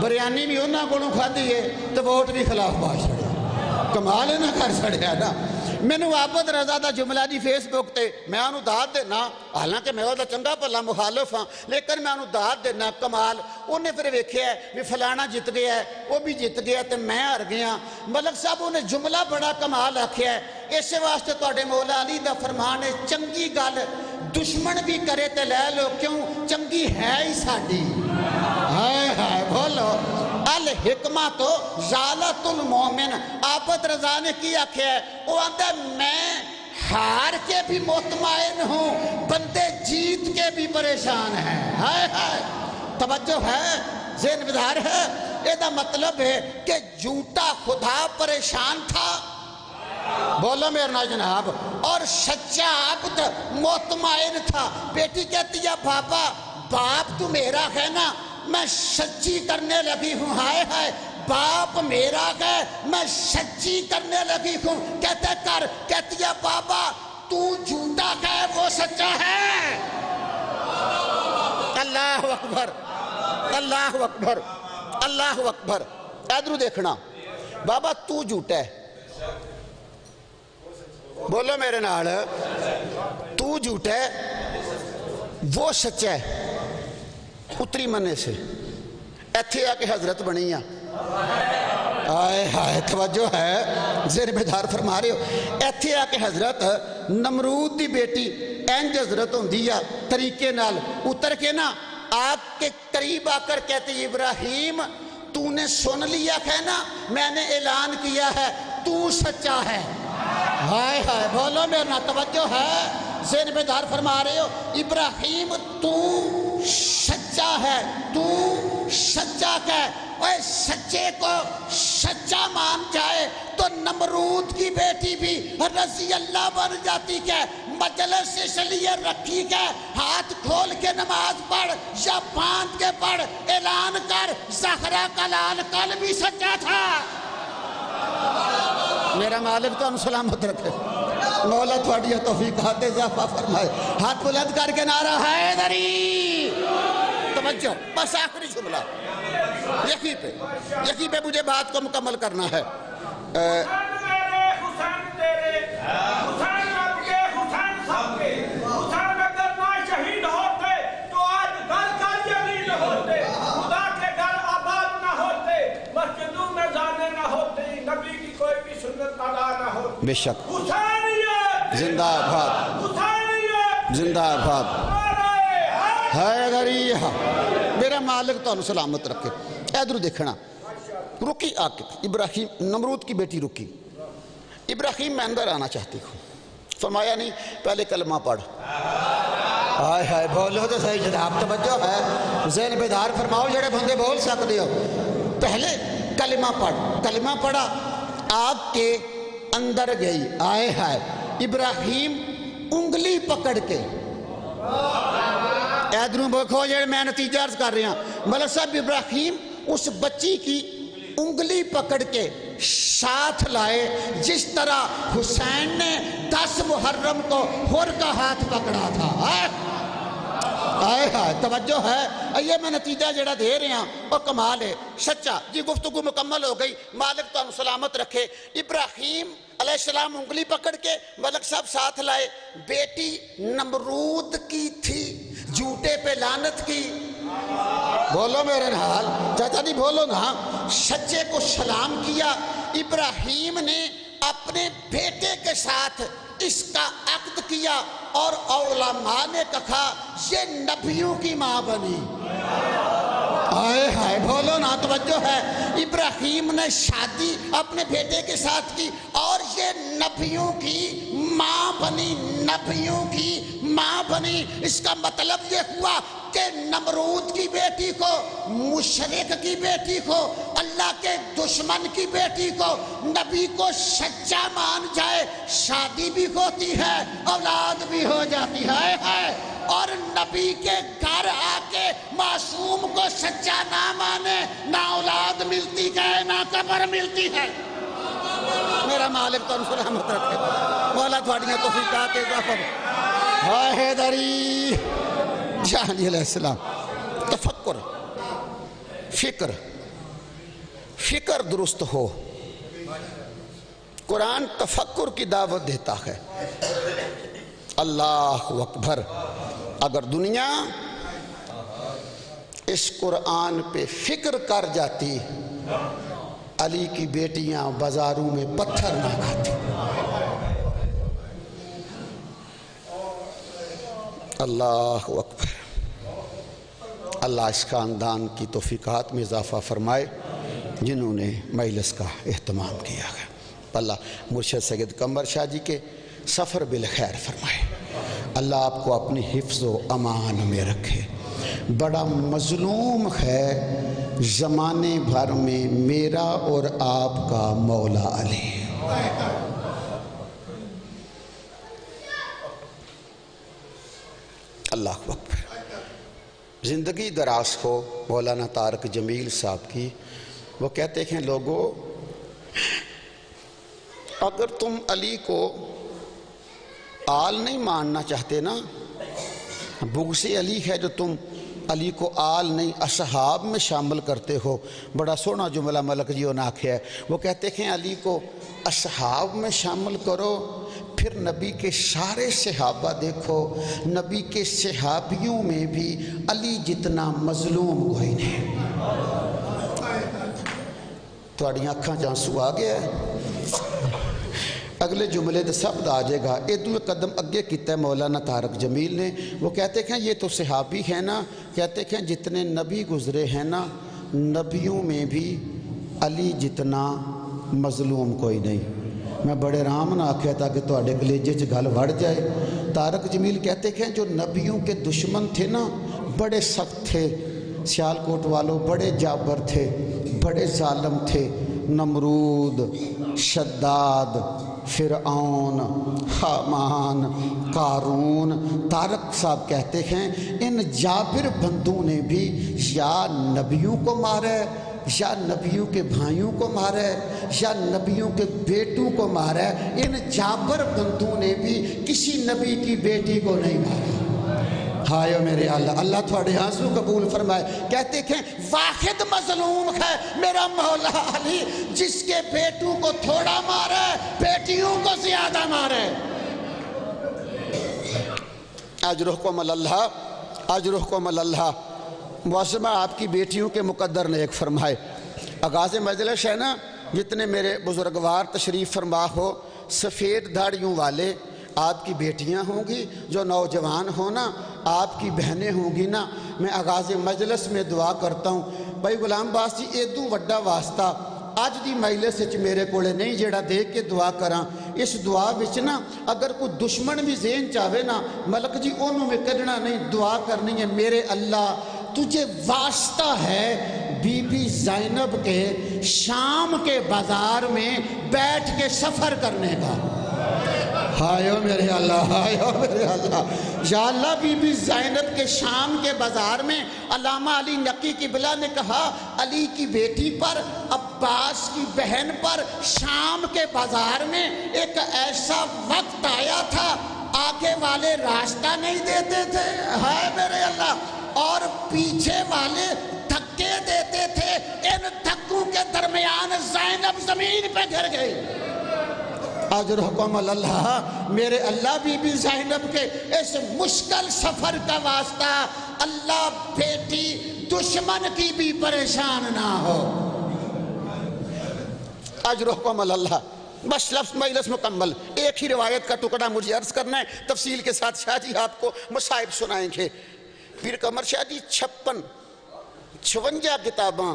بریانی بھی انہاں کو کھا دیئے تو ووٹ بھی خلاف باش چھڑیا کمال نہ کر چھڑیا نا میں نے عابد رضا دا جملہ دی فیس بک تے میں انہوں داد دینا حالانکہ میں وہ دا چنگا پلا مخالف ہاں لیکن میں انہوں داد دینا کمال انہیں پھر ویکھیا ہے بھی فلانا جت گیا ہے وہ بھی جت گیا تے میں ہر گیا ملک صاحب انہیں جملہ بڑا کمال رکھیا ہے اسے واسطے توڑے مولا علی دا فرمان ہے چنگی گل دشمن بھی کرے تے لے لو کیوں چنگی ہے ہی ساڑی ہائے ہائے بولو الحکمہ تو زالت المومن عابد رضا نے کیا کہ وہ آندہ میں ہار کے بھی مطمئن ہوں بندے جیت کے بھی پریشان ہیں ہائے ہائے توجہ ہے ذہن بدھار ہے یہ دا مطلب ہے کہ جھوٹا خدا پریشان تھا بولو میرے نا جناب اور سچا عبد مطمئن تھا بیٹی کہتی ہے بابا باپ تو میرا ہے نا میں سچی کرنے لگی ہوں ہائے ہائے باپ میرا ہے میں سچی کرنے لگی ہوں کہتے کر کہتی ہے بابا تو جھوٹا ہے وہ سچا ہے اللہ اکبر اللہ اکبر اللہ اکبر ادھر دیکھنا بابا تو جھوٹا ہے بولو میرے نال تو جھوٹا ہے وہ سچا ہے اتری مننے سے ایتھے آ کے حضرت بنی آئے ہائے توجہ ہے زیر بیدار فرما رہے ہو ایتھے آ کے حضرت نمرود دی بیٹی اینج حضرت ہوں دیا طریقے نال اتر کے نا آپ کے قریب آ کر کہتے ابراہیم تو نے سن لیا ہے نا میں نے اعلان کیا ہے تو سچا ہے ہائے ہائے بولو میرا توجہ ہے ذہن بیدار فرما رہے ہو ابراہیم تو سچا ہے تو سچا ہے اور سچے کو سچا مان جائے تو نمرود کی بیٹی بھی رضی اللہ بن جاتی کہ مجلس اس لیے رکھی کہ ہاتھ کھول کے نماز پڑھ یا باندھ کے پڑھ، اعلان کر زہرا کا لال کل بھی سچا تھا۔ میرا مالک تو ہم سلامت رکھے، مولا تھوڑی توفیقات اضافہ فرمائے۔ ہاتھ بلند کر کے نعرہ حیدری، توجہ، بس آخری جملہ یہی پہ مجھے بات کو مکمل کرنا ہے۔ بے شک، زندہ آباد، زندہ آباد، حیدری۔ میرا مالک تو انہوں سلامت رکھے۔ ادھر دیکھنا، رکی آکے ابراہیم، نمرود کی بیٹی رکی، ابراہیم میں اندر آنا چاہتی ہوں، فرمایا نہیں پہلے کلمہ پڑھ۔ ہائے ہائے، بولو تو صحیح جناب، توجہ ہے، ذہن بیدار فرماؤ جڑے بندے بول سکتے ہو۔ پہلے کلمہ پڑھ، کلمہ پڑھا، آگ کے اندر گئی، آئے ہائے، ابراہیم انگلی پکڑ کے، ایدروں بکھو جڑے میں نتیجہ عرض کر رہے ہیں، ملک صاحب ابراہیم اس بچی کی انگلی پکڑ کے ساتھ لائے جس طرح حسین نے 10 محرم کو حر کا ہاتھ پکڑا تھا۔ آئے ہائے، توجہ ہے، یہ میں نتیجہ جڑا دے رہے ہیں اور کمال ہے، سچا جی۔ گفتگو مکمل ہو گئی، مالک تو ہم سلامت رکھے۔ ابراہیم علیہ السلام انگلی پکڑ کے ملک صاحب ساتھ لائے، بیٹی نمرود کی تھی، جھوٹے پہ لعنت کی، بولو میرے حال چاچا جی، بولو نا، سچے کو سلام کیا۔ ابراہیم نے اپنے بیٹے کے ساتھ اس کا عقد کیا اور علماء نے کہا یہ نبیوں کی ماں بنی۔ آئے ہائے، بولو نا، توجہ ہے، ابراہیم نے شادی اپنے بیٹے کے ساتھ کی اور یہ نبیوں کی ماں بنی، نبیوں کی ماں بنی۔ اس کا مطلب یہ ہوا کہ نمرود کی بیٹی کو، مشرک کی بیٹی کو، اللہ کے دشمن کی بیٹی کو نبی کو سچا مان جائے، شادی بھی ہوتی ہے، اولاد بھی ہو جاتی ہے، اور نبی کے گھر آ کے معصوم کو سچا نہ مانے، نہ اولاد ملتی ہے نہ قبر ملتی ہے۔ میرا مالک تو سلامت رکھے، مولا تھوڑیاں توفیقات اضافہ۔ حیدری جانی علیہ السلام، تفکر، فکر درست ہو، قرآن تفکر کی دعوت دیتا ہے۔ اللہ اکبر، اگر دنیا اس قرآن پہ فکر کر جاتی، علی کی بیٹیاں بازاروں میں پتھر نہ کھاتی۔ اللہ اکبر، اللہ اس خاندان کی توفیقات میں اضافہ فرمائے جنہوں نے مجلس کا اہتمام کیا ہے۔ اللہ مرشد سید قمر شاہ جی کے سفر بالخیر فرمائے، اللہ آپ کو اپنی حفظ و امان میں رکھے۔ بڑا مظلوم ہے زمانے بھر میں میرا اور آپ کا مولا علی۔ اللہ اکبر، زندگی دراز ہو مولانا طارق جمیل صاحب کی، وہ کہتے ہیں لوگوں اگر تم علی کو آل نہیں ماننا چاہتے نا، بغض علی ہے جو تم علی کو آل نہیں اصحاب میں شامل کرتے ہو۔ بڑا سونا جملہ ملک جیوں نے آکھیا ہے، وہ کہتے ہیں علی کو اصحاب میں شامل کرو، پھر نبی کے سارے صحابہ دیکھو، نبی کے صحابیوں میں بھی علی جتنا مظلوم کوئی نہیں۔ تو اڑیاں اکھاں جانسو آ گیا ہے، اگلے جملے دے سب آ جائے گا۔ یہ دو قدم اگے کیتا ہے مولانا طارق جمیل نے، وہ کہتے ہیں یہ تو صحابی ہے نا، کہتے ہیں جتنے نبی گزرے ہیں نا، نبیوں میں بھی علی جتنا مظلوم کوئی نہیں۔ میں بڑے رام نہ آکھیا تھا کہ تو اڈے گلیجے چ گل وڑ جائے۔ طارق جمیل کہتے ہیں جو نبیوں کے دشمن تھے نا، بڑے سخت تھے، سیالکوٹ والوں بڑے جابر تھے، بڑے ظالم تھے، نمرود، شداد، فرعون، حامان، قارون۔ طارق صاحب کہتے ہیں ان جابر بندوں نے بھی یا نبیوں کو مارا ہے، یا نبیوں کے بھائیوں کو مارا ہے، یا نبیوں کے بیٹوں کو مارا ہے۔ ان جابر بندوں نے بھی کسی نبی کی بیٹی کو نہیں مارا۔ ہائے میرے اللہ، اللہ تھوڑے آنسو قبول فرمائے۔ کہتے ہیں واحد مظلوم ہے میرا مولا علی، جس کے بیٹوں کو تھوڑا مارا ہے، بیٹیوں کو زیادہ مارا ہے۔ اجرکم اللہ، اجرکم اللہ۔ معظمہ آپ کی بیٹیوں کے مقدر نیک فرمائے۔ آغاز مجلس ہے نا، جتنے میرے بزرگوار تشریف فرما ہو، سفید دھاڑیوں والے آپ کی بیٹیاں ہوں گی، جو نوجوان ہونا آپ کی بہنیں ہوں گی نا۔ میں آغاز مجلس میں دعا کرتا ہوں بھائی غلام باس جی، ایدو وڈا واسطہ اج دی مجلس وچ میرے کولے نہیں جیڑا دیکھ کے دعا کراں۔ اس دعا وچ نا اگر کوئی دشمن بھی ذہن چاہے نا ملک جی انہوں میں کڈنا نہیں، دعا کرنی ہے میرے اللہ تجھے واسطہ ہے بی بی زینب کے شام کے بازار میں بیٹھ کے سفر کرنے کا۔ ہائے میرے اللہ، ہائے میرے اللہ، یا اللہ بی بی زینب کے شام کے بازار میں علامہ علی نقی قبلہ نے کہا علی کی بیٹی پر، عباس کی بہن پر شام کے بازار میں ایک ایسا وقت آیا تھا آگے والے راستہ نہیں دیتے تھے، ہائے میرے اللہ، اور پیچھے والے دھکے دیتے تھے، ان دھکوں کے درمیان زینب زمین پہ گر گئی۔ اجرکم اللہ، میرے اللہ بی بی زینب کے اس مشکل سفر کا واسطہ اللہ بیٹی دشمن کی بھی پریشان نہ ہو۔ اجرکم اللہ۔ بس لفظ مجلس مکمل، ایک ہی روایت کا ٹکڑا مجھے عرض کرنا ہے، تفصیل کے ساتھ شاہ جی آپ کو مصائب سنائیں گے۔ پیر قمر شاہ جی 56 کتاباں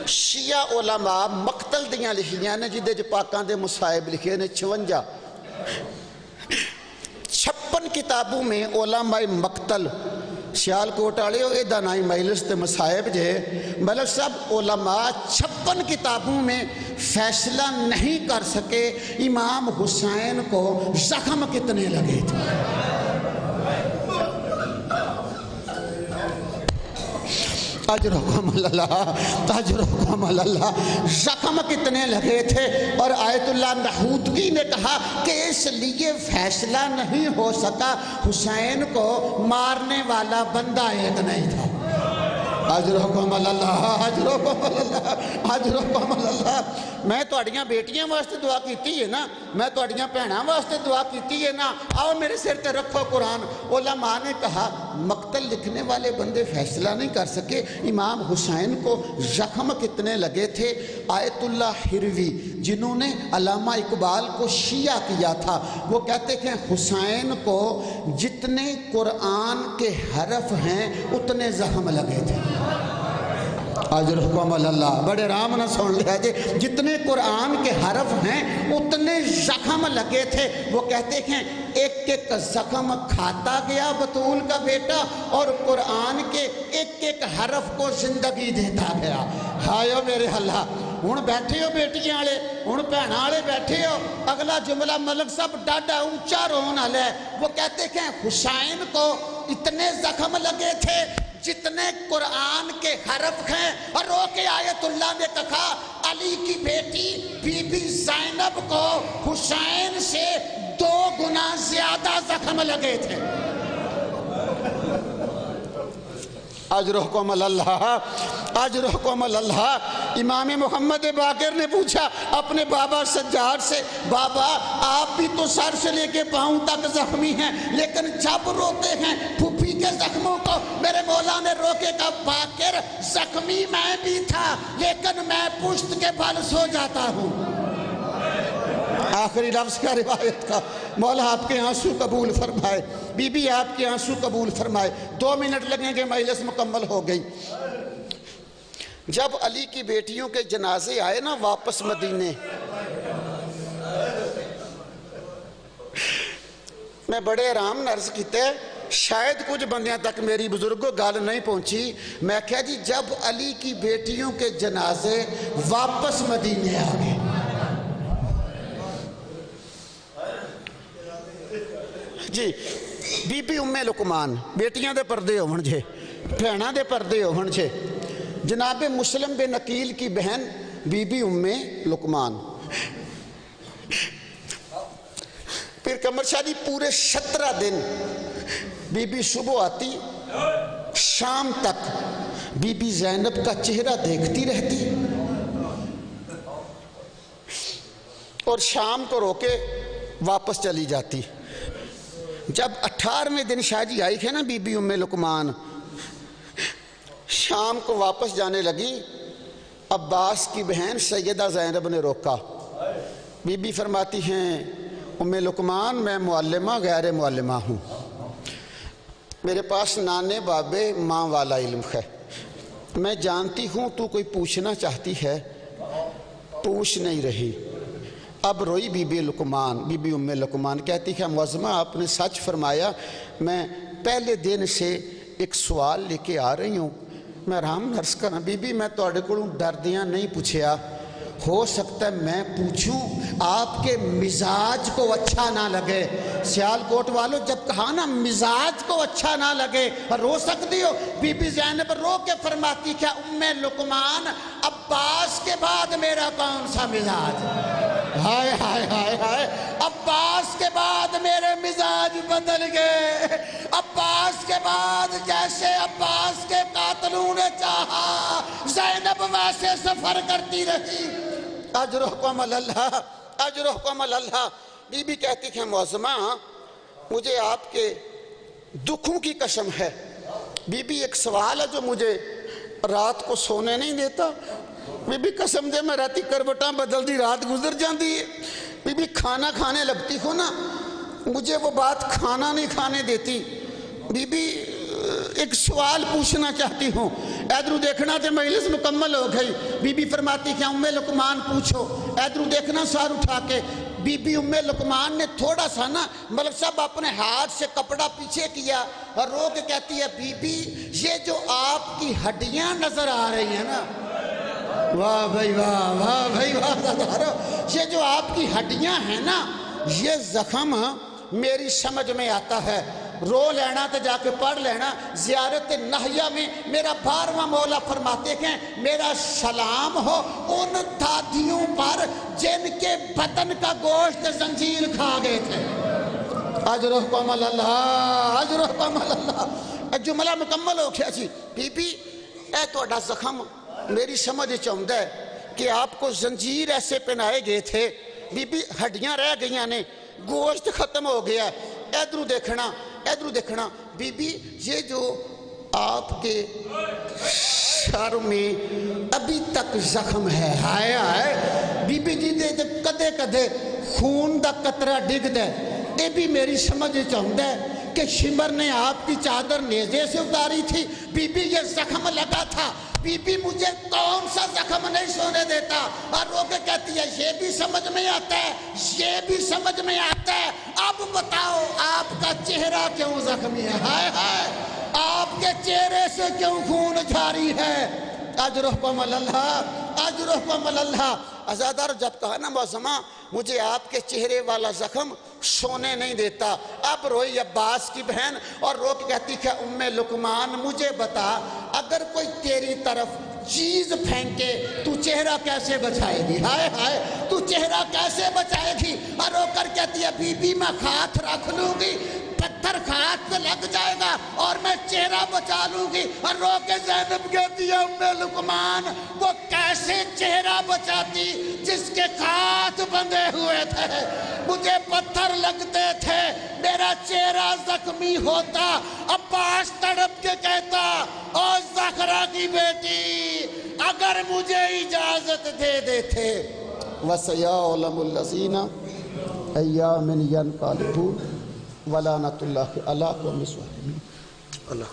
شیعہ علماء مقتل دیاں لکھیاں نے، جدے جو پاکان دے مصائب لکھے نے 56 کتابوں میں علماء مقتل سیال کوٹ آلے ہو اے دانائی مجلس تے مصائب جے مطلب سب علماء 56 کتابوں میں فیصلہ نہیں کر سکے امام حسین کو زخم کتنے لگے تھے۔ اجرکم اللہ، اجرکم اللہ، زخم کتنے لگے تھے۔ اور آیت اللہ نحوتگی نے کہا کہ اس لیے فیصلہ نہیں ہو سکا، حسین کو مارنے والا بندہ ایک نہیں تھا۔ اجرکم اللہ، اجرکم اللہ، اجرکم اللہ۔ میں توڑیاں بیٹیاں واسطے دعا کیتی ہے نا، میں توڑیاں پہناں واسطے دعا کیتی ہے نا، آؤ میرے سر تے رکھو قرآن۔ علماء نے کہا مقتل لکھنے والے بندے فیصلہ نہیں کر سکے، امام حسین کو زخم کتنے لگے تھے۔ آیت اللہ ہروی جنہوں نے علامہ اقبال کو شیعہ کیا تھا، وہ کہتے ہیں حسین کو جتنے قرآن کے حرف ہیں اتنے زخم لگے تھے۔ اجرکم اللہ، بڑے رام نہ سن لیا جے، جتنے قرآن کے حرف ہیں اتنے زخم لگے تھے۔ وہ کہتے ہیں ایک ایک زخم کھاتا گیا بطول کا بیٹا اور قرآن کے ایک ایک حرف کو زندگی دیتا گیا۔ ہائے میرے اللہ، ہن بیٹھے ہو بیٹیاں والے، ہن بہناں والے بیٹھے ہو، اگلا جملہ ملک صاحب ڈاڈا اونچا رون والا ہے۔ وہ کہتے ہیں حسین کو اتنے زخم لگے تھے جتنے قرآن کے حرف ہیں، اور رو کے آیت اللہ نے کہا علی کی بیٹی بی بی زینب کو حسین سے 2 گنا زیادہ زخم لگے تھے۔ اجرکم اللہ، اجرکم اللہ۔ امام محمد باقر نے پوچھا اپنے بابا سجاد سے، بابا آپ بھی تو سر سے لے کے پاؤں تک زخمی ہیں، لیکن جب روتے ہیں پھوپھی کے زخموں کو، میرے مولا نے روکے کا باقر زخمی میں بھی تھا لیکن میں پشت کے بل سو جاتا ہوں۔ آخری لفظ کا روایت کا، مولا آپ کے آنسو قبول فرمائے، بی بی آپ کے آنسو قبول فرمائے۔ 2 منٹ لگیں گے، مجلس مکمل ہو گئی۔ جب علی کی بیٹیوں کے جنازے آئے نا واپس مدینے، میں بڑے آرام نرز کیتے شاید کچھ بندیاں تک میری بزرگوں گال نہیں پہنچی. میں کہا جی جب علی کی بیٹیوں کے جنازے واپس مدینے آ گئے, جی بی بی ام لقمان بیٹیاں دے پردے ہون جے, بھیناں دے پردے ہون جے, جناب مسلم بن عقیل کی بہن بی بی ام لقمان. پھر قمر شاہ جی پورے 17 دن بی بی صبح آتی, شام تک بی بی زینب کا چہرہ دیکھتی رہتی اور شام کو رو کے واپس چلی جاتی. جب 18ویں دن شاہ جی آئی ہے نا بی بی ام لقمان, شام کو واپس جانے لگی, عباس کی بہن سیدہ زینب نے روکا. بی بی فرماتی ہیں ام لقمان میں معلمہ غیر معلمہ ہوں, میرے پاس نانے بابے ماں والا علم ہے, میں جانتی ہوں تو کوئی پوچھنا چاہتی ہے, پوچھ نہیں رہی. اب روئی بی بی لقمان, بی بی ام لقمان کہتی ہے معظمہ آپ نے سچ فرمایا, میں پہلے دن سے ایک سوال لے کے آ رہی ہوں, میں آرام نرس کرنا. بی بی میں توڑے کو ڈردیاں نہیں پوچھیا, ہو سکتا ہے میں پوچھوں آپ کے مزاج کو اچھا نہ لگے. سیالکوٹ والوں جب کہا نا مزاج کو اچھا نہ لگے, رو سکتی ہو. بی بی زینب رو کے فرماتی کیا ام لقمان عباس کے بعد میرا کون سا مزاج, ہائے ہائے ہائے ہائے, عباس کے بعد میرے مزاج بدل گئے. عباس کے بعد جیسے عباس کے قاتلوں نے چاہا زینب ویسے سفر کرتی رہی. اجرحکم اللہ, اجرحکم اللہ. بی بی کہتی کہ معظمہ مجھے آپ کے دکھوں کی قسم ہے. بی بی ایک سوال ہے جو مجھے رات کو سونے نہیں دیتا. بی بی قسم دے میں راتی کروٹاں بدل دی رات گزر جاندی ہے. بی بی کھانا کھانے لگتی ہو نا, مجھے وہ بات کھانا نہیں کھانے دیتی. بی بی ایک سوال پوچھنا چاہتی ہوں. ادھر دیکھنا تے مجلس مکمل ہو گئی. بی بی فرماتی کہ ام لقمان پوچھو. ادھر دیکھنا سار اٹھا کے. بی بی ام لقمان نے تھوڑا سا نا ملک صاحب اپنے ہاتھ سے کپڑا پیچھے کیا اور رو کے کہتی ہے بی بی یہ جو آپ کی ہڈیاں نظر آ رہی ہیں نا, واہ بھائی واہ, واہ بھائی واہ, یہ جو آپ کی ہڈیاں ہیں نا یہ زخم میری سمجھ میں آتا ہے. رو لینا تو جا کے پڑھ لینا. زیارت نہیہ میں میرا 12واں مولا فرماتے ہیں میرا سلام ہو ان دادیوں پر جن کے بدن کا گوشت زنجیر کھا گئے تھے. اجرحکم اللہ, اجرحکم اللہ. جملہ مکمل ہو گیا جی. بی بی اے توڑا زخم میری سمجھ چاہتا ہے کہ آپ کو زنجیر ایسے پہنائے گئے تھے. بی بی ہڈیاں رہ گئیاں نے, گوشت ختم ہو گیا. ادھر دیکھنا, ادھر دیکھنا. بی بی یہ جو آپ کے سر میں ابھی تک زخم ہے, ہائے ہائے. بی بی جی دے جب کدے کدے خون دا قطرہ ڈگ دے, اے بھی میری سمجھ چاہتا ہے کہ شمر نے آپ کی چادر نیزے سے اتاری تھی. بی بی یہ زخم لگا تھا. بی بی مجھے کون سا زخم نہیں سونے دیتا. اور رو کے کہتی ہے یہ بھی سمجھ میں آتا ہے, یہ بھی سمجھ میں آتا ہے. اب بتاؤ آپ کا چہرہ کیوں زخمی ہے, ہائے ہائے, آپ کے چہرے سے کیوں خون جاری ہے. اجرحکم اللہ, اجرحکم اللہ. ازادار جب کہا نا معظمہ مجھے آپ کے چہرے والا زخم سونے نہیں دیتا. اب روئی عباس کی بہن اور رو کے کہتی کہ ام لقمان مجھے بتا اگر کوئی تیری طرف چیز پھینکے تو چہرہ کیسے بچائے گی, ہائے ہائے, تو چہرہ کیسے بچائے گی. اور رو کر کہتی ہے بی بی میں ہاتھ رکھ لوں گی, پتھر ہاتھ پہ لگ جائے گا اور میں چہرہ بچا لوں گی. اور رو کے زینب کہتی ہے ام لقمان وہ کیسے چہرہ بچاتی جس کے ہاتھ بندھے ہوئے تھے, مجھے پتھر لگتے تھے, میرا چہرہ زخمی ہوتا. عباس تڑپ کے کہتا او زہرا کی بیٹی اگر مجھے اجازت دے دیتے. وَسَيَعْلَمُ الَّذِينَ أَيَّامٍ يَنْقَلِبُونَ وَلَعنَةُ اللَّهِ عَلَىٰ قَوْمِ الظَّالِمِينَ. اللہ